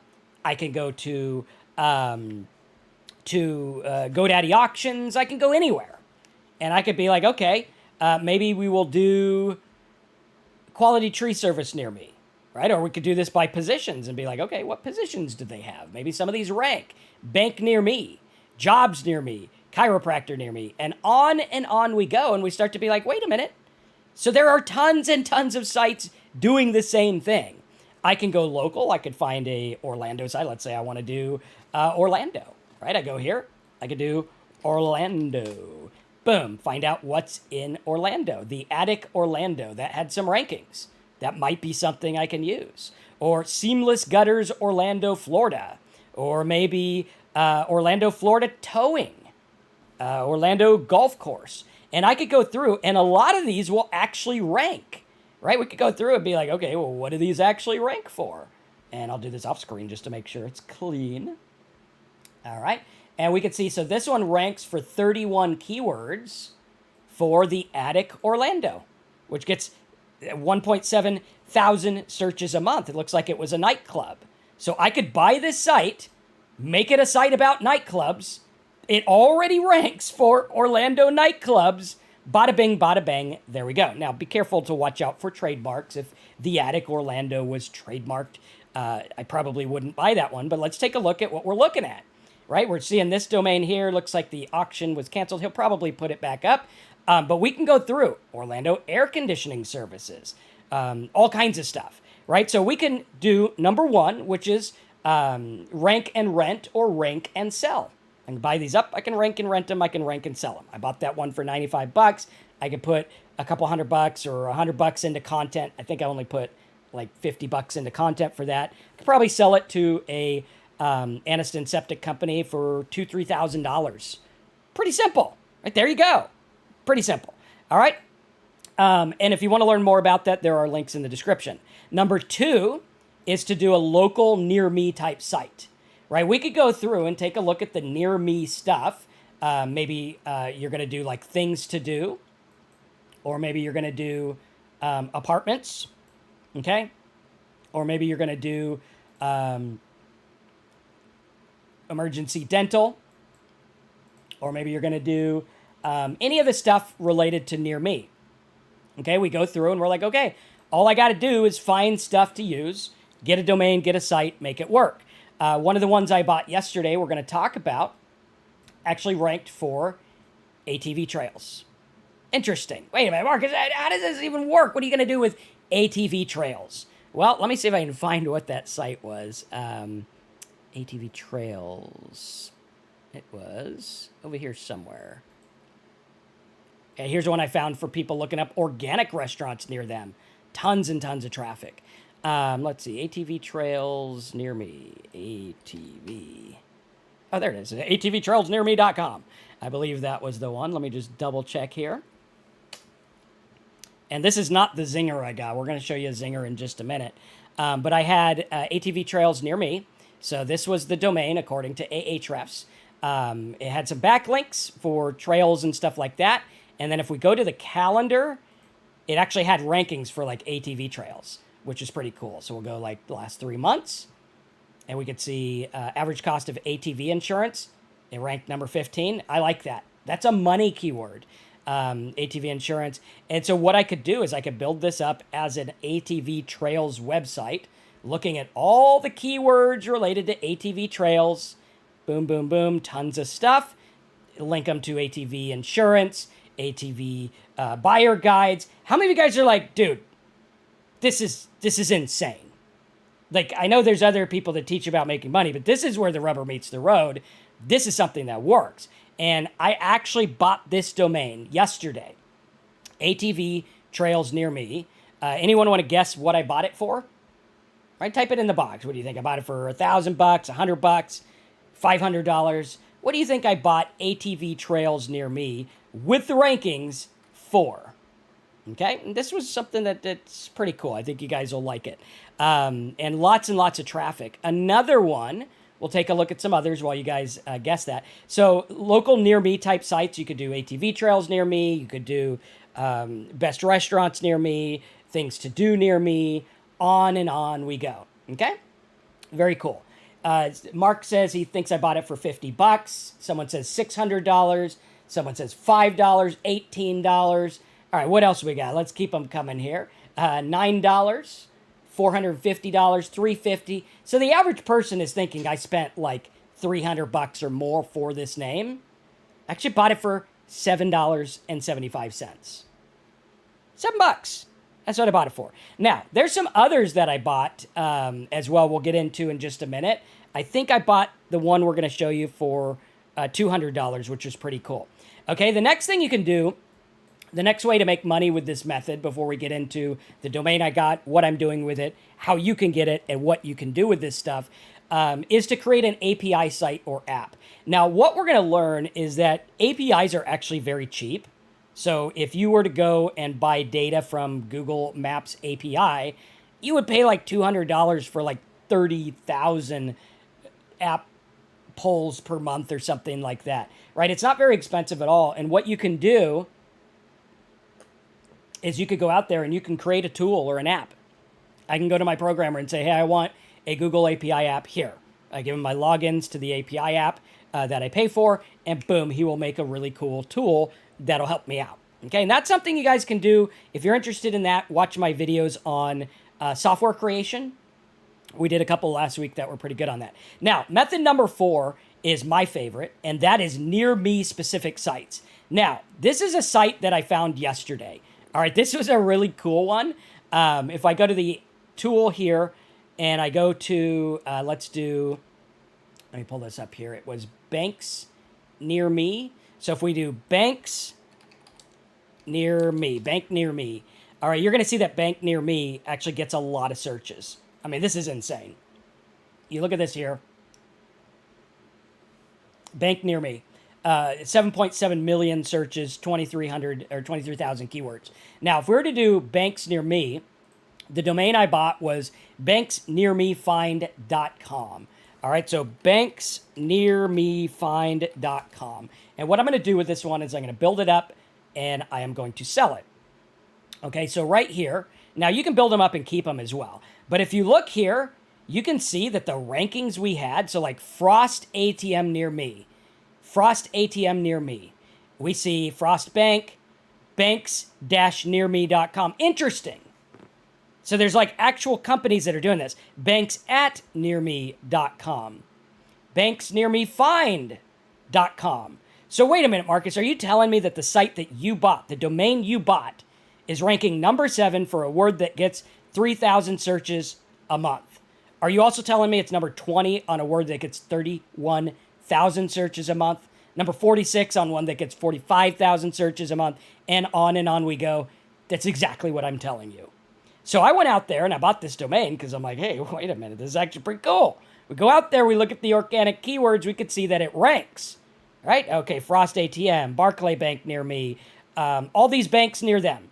I can go to GoDaddy Auctions. I can go anywhere. And I could be like, okay, maybe we will do quality tree service near me, right? Or we could do this by positions and be like, okay, what positions do they have? Maybe some of these rank. Bank near me, jobs near me, chiropractor near me, and on we go. And we start to be like, wait a minute. So there are tons and tons of sites doing the same thing. I can go local. I could find a Orlando site. Let's say I want to do Orlando, right? I go here. I could do Orlando. Boom. Find out what's in Orlando. The Attic Orlando. That had some rankings. That might be something I can use. Or Seamless Gutters Orlando, Florida. Or maybe Orlando, Florida Towing. Orlando Golf Course. And I could go through, and a lot of these will actually rank, right? We could go through and be like, okay, well, what do these actually rank for? And I'll do this off screen just to make sure it's clean. All right. And we can see, so this one ranks for 31 keywords for the Attic Orlando, which gets 1.7 thousand searches a month. It looks like it was a nightclub. So I could buy this site, make it a site about nightclubs. It already ranks for Orlando nightclubs. Bada bing, bada bang. There we go. Now, be careful to watch out for trademarks. If the Attic Orlando was trademarked, I probably wouldn't buy that one. But let's take a look at what we're looking at. Right, we're seeing this domain here. Looks like the auction was canceled. He'll probably put it back up. But we can go through Orlando air conditioning services, all kinds of stuff, right? So we can do number 1, which is rank and rent or rank and sell. I can buy these up. I can rank and rent them. I can rank and sell them. I bought that one for $95. I could put a couple $100 or $100 into content. I think I only put like $50 into content for that. I could probably sell it to a Aniston Septic Company for $2,000-$3,000. Pretty simple. Right, there you go. Pretty simple. All right. And if you want to learn more about that, there are links in the description. Number 2 is to do a local near me type site. Right? We could go through and take a look at the near me stuff. Maybe you're going to do like things to do, or maybe you're going to do apartments. Okay. Or maybe you're going to do emergency dental, or maybe you're going to do any of the stuff related to near me. Okay, we go through and we're like, okay, all I got to do is find stuff to use, get a domain, get a site, make it work. One of the ones I bought yesterday, we're going to talk about, actually ranked for ATV Trails. Interesting. Wait a minute, Marcus, how does this even work? What are you going to do with ATV Trails? Well, let me see if I can find what that site was. ATV Trails. It was over here somewhere. Okay, here's one I found for people looking up organic restaurants near them. Tons and tons of traffic. Let's see. ATV Trails near me. ATV. Oh, there it is. ATVTrailsnearme.com. I believe that was the one. Let me just double check here. And this is not the zinger I got. We're going to show you a zinger in just a minute. But I had ATV Trails near me. So this was the domain according to Ahrefs. It had some backlinks for trails and stuff like that. And then if we go to the calendar, it actually had rankings for like ATV Trails, which is pretty cool. So we'll go like the last 3 months, and we could see average cost of ATV insurance. It ranked number 15. I like that. That's a money keyword, ATV insurance. And so what I could do is I could build this up as an ATV Trails website, looking at all the keywords related to ATV Trails. Boom, boom, boom, tons of stuff. Link them to ATV insurance, ATV buyer guides. How many of you guys are like, dude, this is insane? Like, I know there's other people that teach about making money, but this is where the rubber meets the road. This is something that works. And I actually bought this domain yesterday, ATV Trails near me. Anyone want to guess what I bought it for? Right, type it in the box. What do you think? I bought it for $1,000, $100, $500. What do you think I bought ATV Trails near me with the rankings for? Okay, and this was something that's pretty cool. I think you guys will like it. And lots of traffic. Another one, we'll take a look at some others while you guys guess that. So local near me type sites, you could do ATV Trails near me. You could do best restaurants near me, things to do near me, on and on we go. Okay, very cool. Mark says he thinks I bought it for $50. Someone says $600. Someone says $5, $18. All right, what else we got? Let's keep them coming here. $9, $450, $350. So the average person is thinking I spent like $300 or more for this name. I actually bought it for $7.75. $7. That's what I bought it for. Now, there's some others that I bought as well we'll get into in just a minute. I think I bought the one we're going to show you for $200, which is pretty cool. Okay, the next thing you can do, the next way to make money with this method before we get into the domain I got, what I'm doing with it, how you can get it, and what you can do with this stuff, is to create an API site or app. Now, what we're going to learn is that APIs are actually very cheap. So if you were to go and buy data from Google Maps API, you would pay like $200 for like 30,000 app polls per month or something like that, right? It's not very expensive at all. And what you can do is you could go out there and you can create a tool or an app. I can go to my programmer and say, hey, I want a Google API app here. I give him my logins to the API app that I pay for, and boom, he will make a really cool tool that'll help me out. Okay, and that's something you guys can do. If you're interested in that, watch my videos on software creation. We did a couple last week that were pretty good on that. Now, method number 4 is my favorite, and that is near me specific sites. Now, this is a site that I found yesterday. All right, this was a really cool one. If I go to the tool here and I go to, let me pull this up here. It was banks near me. So if we do banks near me, bank near me. All right, you're going to see that bank near me actually gets a lot of searches. I mean, this is insane. You look at this here. Bank near me. 7.7 million searches, 2,300 or 23,000 keywords. Now, if we were to do banks near me, the domain I bought was banksnearmefind.com. All right, so banksnearmefind.com. And what I'm going to do with this one is I'm going to build it up and I am going to sell it. Okay, so right here, now you can build them up and keep them as well. But if you look here, you can see that the rankings we had, so like Frost ATM near me, Frost ATM near me. We see Frost Bank, banks-nearme.com. Interesting. So there's like actual companies that are doing this. Banks@nearme.com. Banksnearmefind.com. So wait a minute, Marcus. Are you telling me that the site that you bought, the domain you bought, is ranking number 7 for a word that gets 3,000 searches a month? Are you also telling me it's number 20 on a word that gets 31,000 searches a month? Number 46 on one that gets 45,000 searches a month, and on we go. That's exactly what I'm telling you. So I went out there and I bought this domain because I'm like, hey, wait a minute, this is actually pretty cool. We go out there, we look at the organic keywords, we could see that it ranks, right? Okay, Frost ATM, Barclay Bank near me, all these banks near them.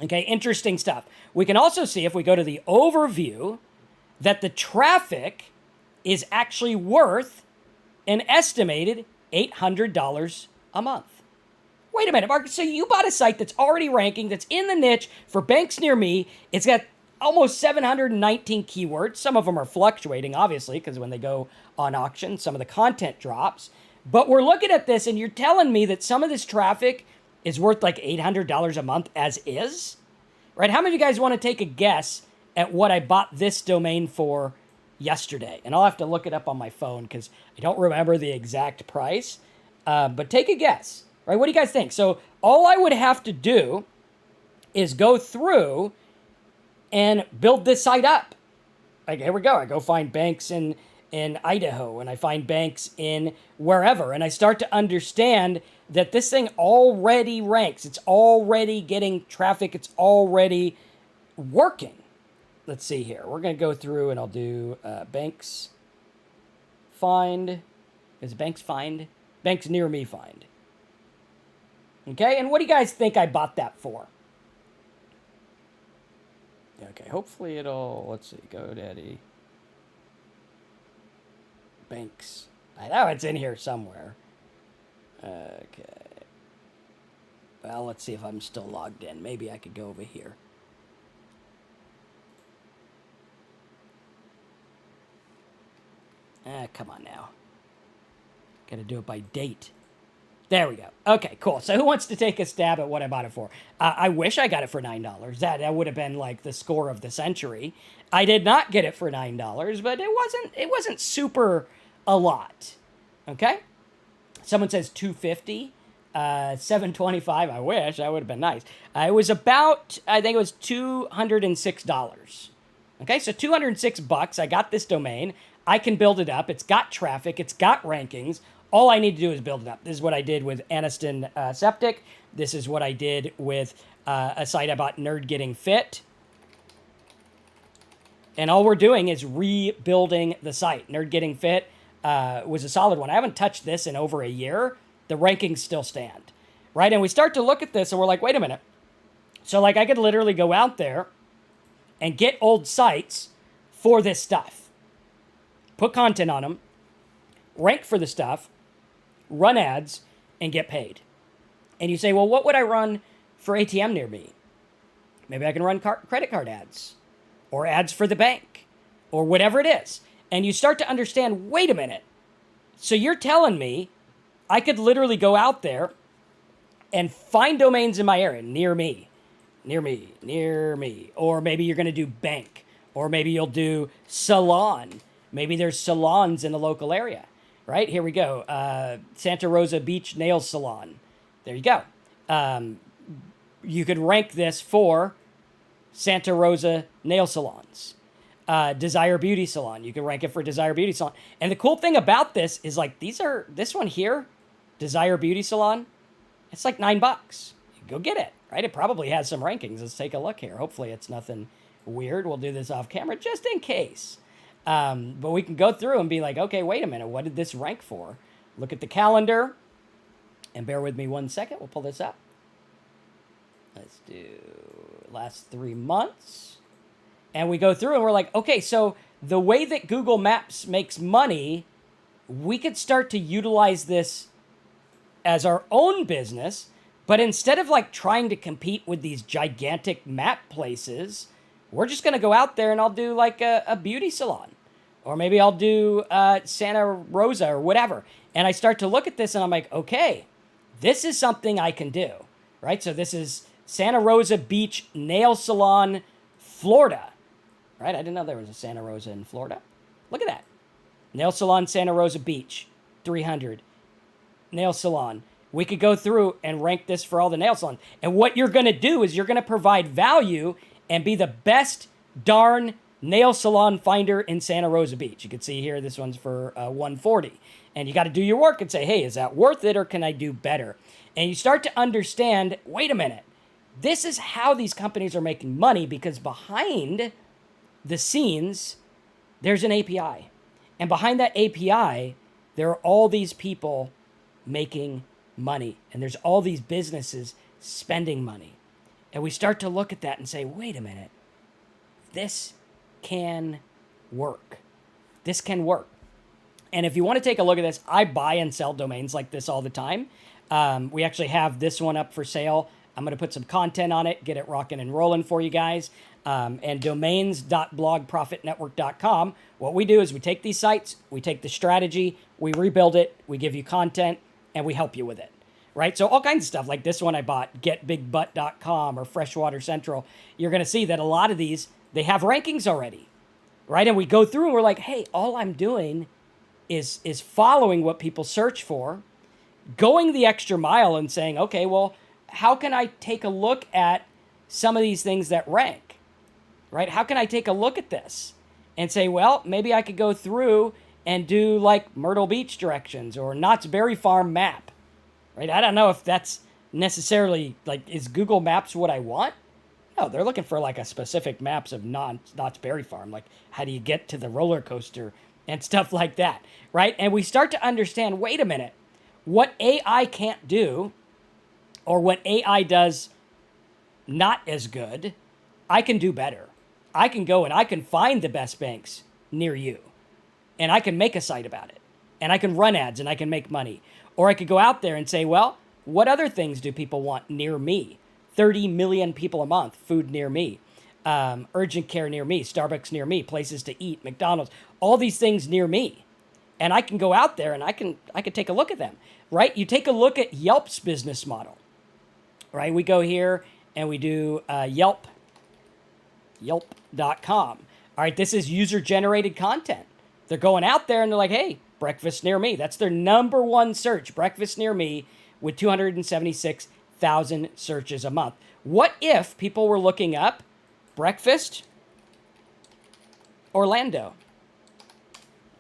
Okay, interesting stuff. We can also see, if we go to the overview, that the traffic is actually worth an estimated $800 a month. wait a minute, Mark, so you bought a site that's already ranking, that's in the niche for banks near me. It's got almost 719 keywords. Some of them are fluctuating, obviously, because when they go on auction, some of the content drops. But we're looking at this, and you're telling me that some of this traffic is worth like $800 a month as is? Right? How many of you guys want to take a guess at what I bought this domain for yesterday? And I'll have to look it up on my phone because I don't remember the exact price. But take a guess, right? What do you guys think? So all I would have to do is go through and build this site up. Like, here we go. I go find banks in Idaho, and I find banks in wherever, and I start to understand that this thing already ranks. It's already getting traffic. It's already working. Let's see here. We're going to go through, and I'll do banks find. Is banks find? Banks near me find. Okay, and what do you guys think I bought that for? Okay, hopefully it'll, let's see, GoDaddy. Banks. I know it's in here somewhere. Okay. Well, let's see if I'm still logged in. Maybe I could go over here. Come on now. Got to do it by date. There we go. Okay, cool. So who wants to take a stab at what I bought it for? I wish I got it for $9. That would have been like the score of the century. I did not get it for $9, but it wasn't super a lot. Okay? Someone says $250, $725. I wish. That would have been nice. It was about, I think it was $206. Okay, so $206. I got this domain. I can build it up. It's got traffic. It's got rankings. All I need to do is build it up. This is what I did with Aniston Septic. This is what I did with a site I bought, Nerd Getting Fit. And all we're doing is rebuilding the site. Nerd Getting Fit was a solid one. I haven't touched this in over a year. The rankings still stand, right? And we start to look at this and we're like, wait a minute. So like I could literally go out there and get old sites for this stuff. Put content on them, rank for the stuff, run ads, and get paid. And you say, well, what would I run for ATM near me? Maybe I can run credit card ads or ads for the bank or whatever it is. And you start to understand, wait a minute. So you're telling me I could literally go out there and find domains in my area, near me. Or maybe you're going to do bank, or maybe you'll do salon. Maybe there's salons in the local area, right? Here we go. Santa Rosa Beach Nail Salon. There you go. You could rank this for Santa Rosa Nail Salons. Desire Beauty Salon. You can rank it for Desire Beauty Salon. And the cool thing about this is like, this one here, Desire Beauty Salon, it's like $9. You go get it, right? It probably has some rankings. Let's take a look here. Hopefully it's nothing weird. We'll do this off camera just in case. But we can go through and be like, okay, wait a minute. What did this rank for? Look at the calendar. And bear with me 1 second. We'll pull this up. Let's do last 3 months. And we go through and we're like, okay, so the way that Google Maps makes money, we could start to utilize this as our own business. But instead of like trying to compete with these gigantic map places, we're just going to go out there and I'll do like a beauty salon. Or maybe I'll do Santa Rosa or whatever. And I start to look at this and I'm like, okay, this is something I can do, right? So this is Santa Rosa Beach Nail Salon, Florida, right? I didn't know there was a Santa Rosa in Florida. Look at that. Nail Salon, Santa Rosa Beach, 300. Nail Salon. We could go through and rank this for all the nail salons. And what you're going to do is you're going to provide value and be the best darn nail salon finder in Santa Rosa Beach. You can see here, this one's for $140. And you got to do your work and say, hey, is that worth it or can I do better? And you start to understand, wait a minute, this is how these companies are making money, because behind the scenes, there's an API. And behind that API, there are all these people making money. And there's all these businesses spending money. And we start to look at that and say, wait a minute, this can work. This can work. And if you want to take a look at this, I buy and sell domains like this all the time. We actually have this one up for sale. I'm going to put some content on it, get it rocking and rolling for you guys. And domains.blogprofitnetwork.com. What we do is we take these sites, we take the strategy, we rebuild it, we give you content, and we help you with it. Right? So all kinds of stuff like this one I bought, getbigbutt.com or Freshwater Central. You're going to see that a lot of these, they have rankings already. Right? And we go through and we're like, hey, all I'm doing is following what people search for, going the extra mile and saying, okay, well, how can I take a look at some of these things that rank, right? How can I take a look at this and say, well, maybe I could go through and do like Myrtle Beach directions or Knott's Berry Farm map, right? I don't know if that's necessarily like, is Google Maps what I want? No, they're looking for like a specific maps of Knott's Berry Farm. Like, how do you get to the roller coaster and stuff like that, right? And we start to understand, wait a minute, what AI can't do or what AI does not as good, I can do better. I can go and I can find the best banks near you and I can make a site about it and I can run ads and I can make money. Or I could go out there and say, well, what other things do people want near me? 30 million people a month, food near me, urgent care near me, Starbucks near me, places to eat, McDonald's, all these things near me. And I can go out there and I can take a look at them, right? You take a look at Yelp's business model, right? We go here and we do Yelp.com. All right, this is user-generated content. They're going out there and they're like, hey, breakfast near me. That's their number one search, breakfast near me, with 276,000 searches a month. What if people were looking up breakfast Orlando?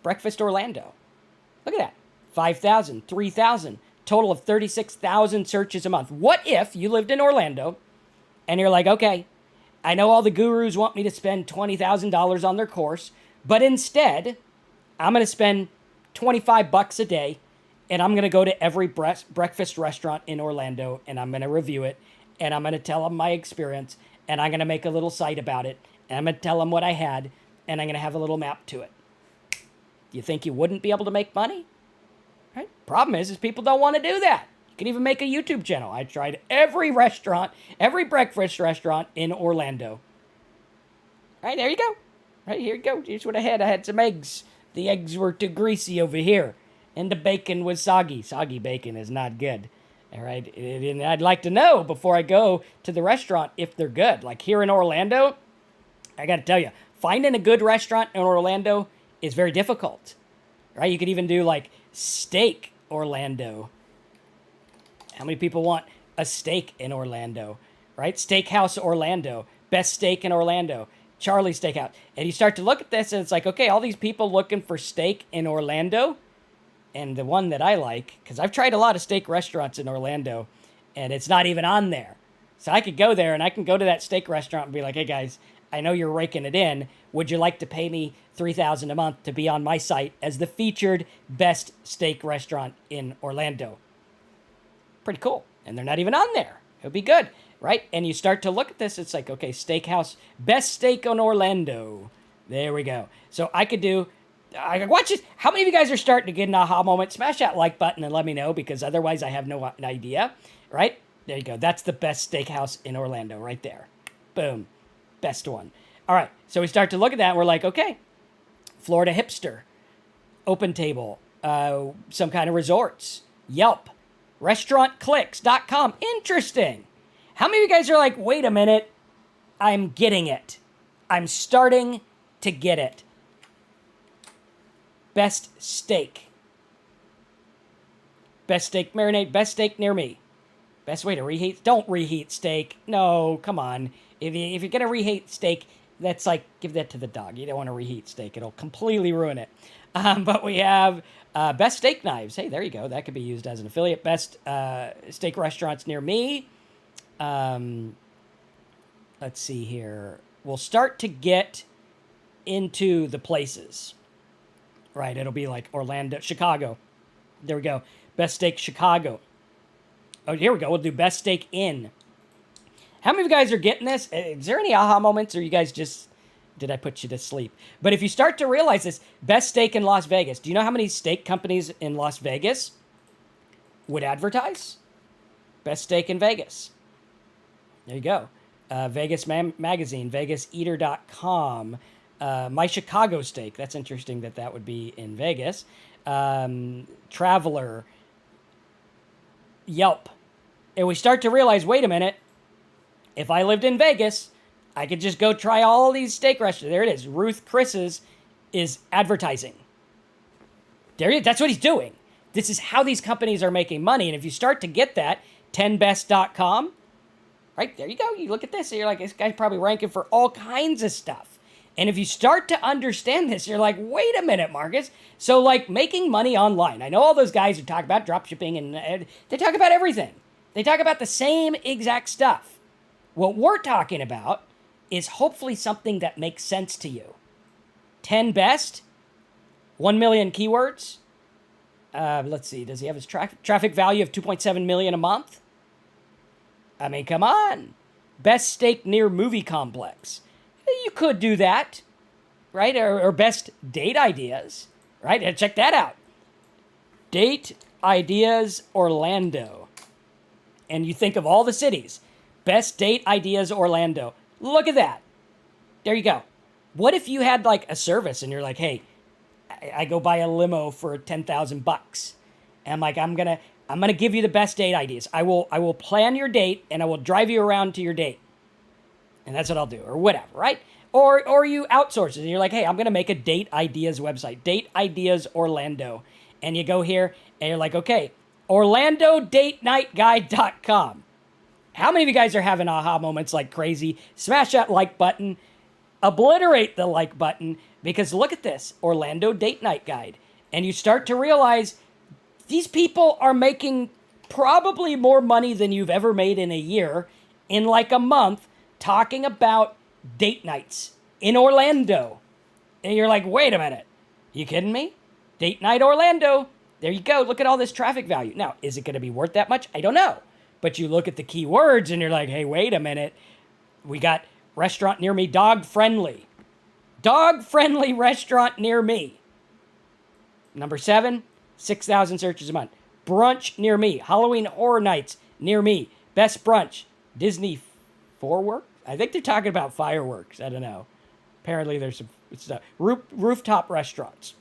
Breakfast Orlando. Look at that. 5,000, 3,000, total of 36,000 searches a month. What if you lived in Orlando and you're like, okay, I know all the gurus want me to spend $20,000 on their course, but instead, I'm going to spend $25 a day and I'm going to go to every breakfast restaurant in Orlando and I'm going to review it and I'm going to tell them my experience and I'm going to make a little site about it and I'm going to tell them what I had and I'm going to have a little map to it. You think you wouldn't be able to make money? Right? Problem is people don't want to do that. You can even make a YouTube channel. I tried every restaurant, every breakfast restaurant in Orlando. Right, there you go. Right, here you go. Here's what I had. I had some eggs. The eggs were too greasy over here. And the bacon was soggy. Soggy bacon is not good. All right, and I'd like to know before I go to the restaurant if they're good. Like here in Orlando, I got to tell you, finding a good restaurant in Orlando is very difficult, right? You could even do like steak Orlando. How many people want a steak in Orlando, right? Steakhouse Orlando, best steak in Orlando, Charlie's Steakhouse. And you start to look at this and it's like, okay, all these people looking for steak in Orlando. And the one that I like, because I've tried a lot of steak restaurants in Orlando and it's not even on there. So I could go there and I can go to that steak restaurant and be like, hey guys, I know you're raking it in. Would you like to pay me $3,000 a month to be on my site as the featured best steak restaurant in Orlando? Pretty cool. And they're not even on there. It would be good, right? And you start to look at this. It's like, okay, steakhouse, best steak in Orlando. There we go. So I could do, watch this. How many of you guys are starting to get an aha moment? Smash that like button and let me know because otherwise I have no idea, right? There you go. That's the best steakhouse in Orlando right there. Boom. Best one. All right, so we start to look at that and we're like, okay, Florida hipster, open table, some kind of resorts, Yelp, restaurantclicks.com. Interesting. How many of you guys are like, wait a minute, I'm getting it. I'm starting to get it. Best steak. Best steak marinade, best steak near me. Best way to reheat. Don't reheat steak. No, come on. If you're going to reheat steak, that's like, give that to the dog. You don't want to reheat steak. It'll completely ruin it. But we have best steak knives. Hey, there you go. That could be used as an affiliate. Best steak restaurants near me. Let's see here. We'll start to get into the places. Right, it'll be like Orlando, Chicago. There we go. Best steak Chicago. Oh, here we go. We'll do best steak in. How many of you guys are getting this? Is there any aha moments or you guys just, did I put you to sleep? But if you start to realize this, best steak in Las Vegas. Do you know how many steak companies in Las Vegas? would advertise. Best steak in Vegas. There you go. Vegas Magazine, VegasEater.com, My Chicago Steak. That's interesting that would be in Vegas. Traveler, Yelp. And we start to realize, wait a minute, if I lived in Vegas, I could just go try all these steak restaurants. There it is. Ruth Chris's is advertising. There he is. That's what he's doing. This is how these companies are making money. And if you start to get that, 10best.com, right, there you go. You look at this and you're like, this guy's probably ranking for all kinds of stuff. And if you start to understand this, you're like, wait a minute, Marcus. So like making money online. I know all those guys who talk about dropshipping and they talk about everything. They talk about the same exact stuff. What we're talking about is hopefully something that makes sense to you. 10 best, 1 million keywords. Let's see, does he have his traffic value of 2.7 million a month? I mean, come on. Best steak near movie complex. You could do that, right? Or best date ideas, right? Check that out. Date ideas Orlando. And you think of all the cities. Best date ideas Orlando. Look at that. There you go. What if you had like a service and you're like, hey, I go buy a limo for $10,000. And I'm like, I'm gonna give you the best date ideas. I will plan your date and I will drive you around to your date. And that's what I'll do, or whatever, right? Or you outsource it and you're like, hey, I'm gonna make a date ideas website, Date Ideas Orlando. And you go here and you're like, okay, OrlandoDateNightGuide.com. How many of you guys are having aha moments like crazy? Smash that like button, obliterate the like button, because look at this, Orlando Date Night Guide. And you start to realize these people are making probably more money than you've ever made in a year in like a month talking about date nights in Orlando. And you're like, wait a minute, you kidding me? Date Night Orlando. There you go. Look at all this traffic value. Now, is it going to be worth that much? I don't know. But you look at the keywords and you're like, hey, wait a minute. We got restaurant near me, dog friendly. Dog friendly restaurant near me. Number 7, 6,000 searches a month. Brunch near me. Halloween Horror Nights near me. Best brunch. Disney fireworks? I think they're talking about fireworks. I don't know. Apparently there's some stuff. Rooftop restaurants.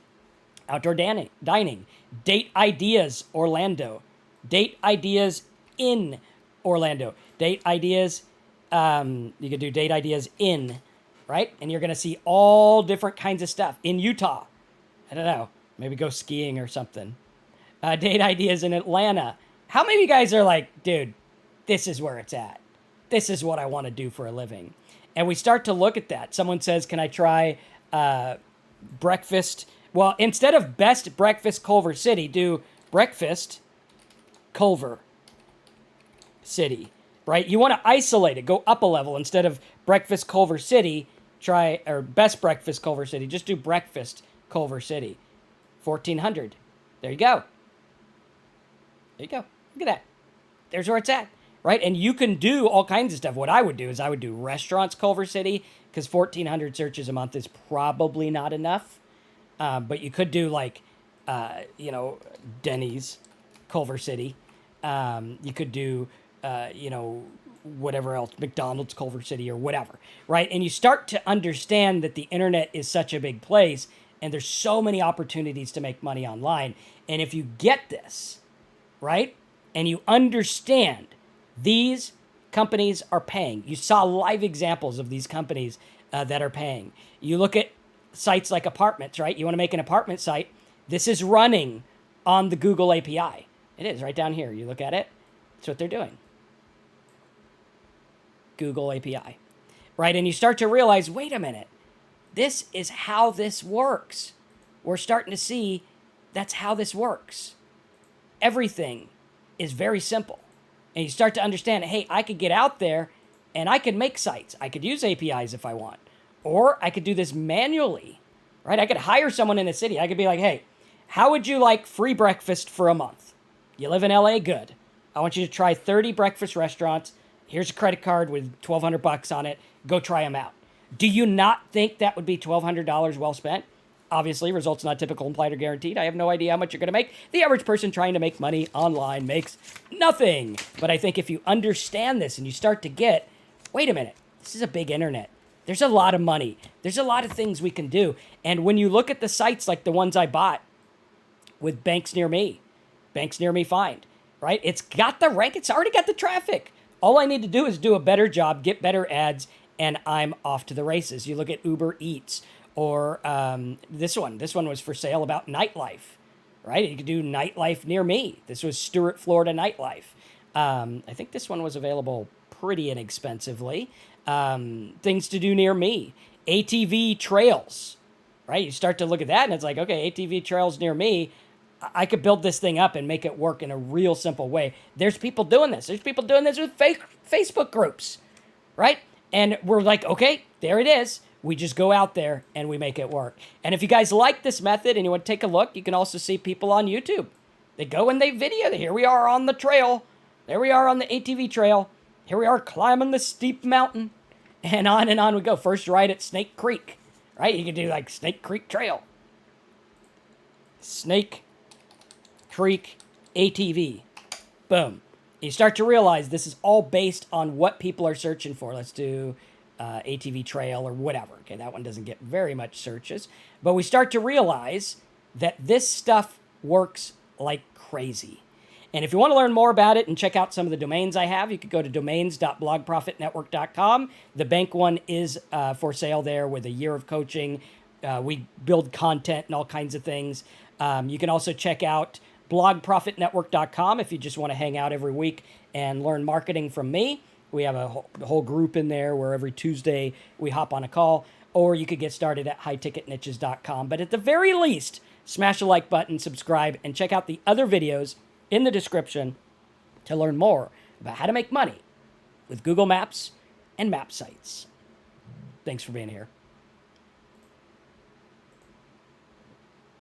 Outdoor dining. Date Ideas Orlando. Date Ideas in Orlando. Date Ideas, you could do Date Ideas in, right? And you're going to see all different kinds of stuff. In Utah. I don't know. Maybe go skiing or something. Date Ideas in Atlanta. How many of you guys are like, dude, this is where it's at. This is what I want to do for a living. And we start to look at that. Someone says, can I try breakfast? Well, instead of best breakfast Culver City, do breakfast Culver City, right? You want to isolate it. Go up a level. Instead of breakfast Culver City, try, or best breakfast Culver City, just do breakfast Culver City. 1,400. There you go. There you go. Look at that. There's where it's at, right? And you can do all kinds of stuff. What I would do is I would do restaurants Culver City, because 1,400 searches a month is probably not enough. But you could do like, Denny's Culver City. You could do, whatever else, McDonald's Culver City or whatever, right? And you start to understand that the internet is such a big place and there's so many opportunities to make money online. And if you get this, right, and you understand these companies are paying. You saw live examples of these companies that are paying. You look at sites like apartments, right? You want to make an apartment site. This is running on the Google API. It is right down here. You look at it. That's what they're doing. Google API, right? And you start to realize, wait a minute, this is how this works. We're starting to see that's how this works. Everything is very simple. And you start to understand, hey, I could get out there and I could make sites. I could use APIs if I want. Or I could do this manually, right? I could hire someone in the city. I could be like, hey, how would you like free breakfast for a month? You live in LA? Good. I want you to try 30 breakfast restaurants. Here's a credit card with $1,200 on it. Go try them out. Do you not think that would be $1,200 well spent? Obviously, results not typical, implied, or guaranteed. I have no idea how much you're going to make. The average person trying to make money online makes nothing. But I think if you understand this and you start to get, wait a minute, this is a big internet. There's a lot of money. There's a lot of things we can do. And when you look at the sites like the ones I bought with Banks Near Me Find, right? It's got the rank. It's already got the traffic. All I need to do is do a better job, get better ads, and I'm off to the races. You look at Uber Eats or this one. This one was for sale about nightlife, right? You could do nightlife near me. This was Stuart, Florida nightlife. I think this one was available pretty inexpensively. Things to do near me. ATV Trails, right? You start to look at that and it's like, okay, ATV Trails near me. I could build this thing up and make it work in a real simple way. There's people doing this. There's people doing this with fake Facebook groups, right? And we're like, okay, there it is. We just go out there and we make it work. And if you guys like this method and you want to take a look, you can also see people on YouTube. They go and they video. Here we are on the trail. There we are on the ATV trail. Here we are climbing the steep mountain. And on we go. First ride at Snake Creek, right? You can do like Snake Creek Trail. Snake Creek ATV. Boom. You start to realize this is all based on what people are searching for. Let's do ATV Trail or whatever. Okay, that one doesn't get very much searches. But we start to realize that this stuff works like crazy. And if you want to learn more about it and check out some of the domains I have, you could go to domains.blogprofitnetwork.com. The bank one is for sale there with a year of coaching. We build content and all kinds of things. You can also check out blogprofitnetwork.com if you just want to hang out every week and learn marketing from me. We have a whole group in there where every Tuesday we hop on a call, or you could get started at highticketniches.com. But at the very least, smash the like button, subscribe, and check out the other videos in the description to learn more about how to make money with Google Maps and map sites. Thanks for being here.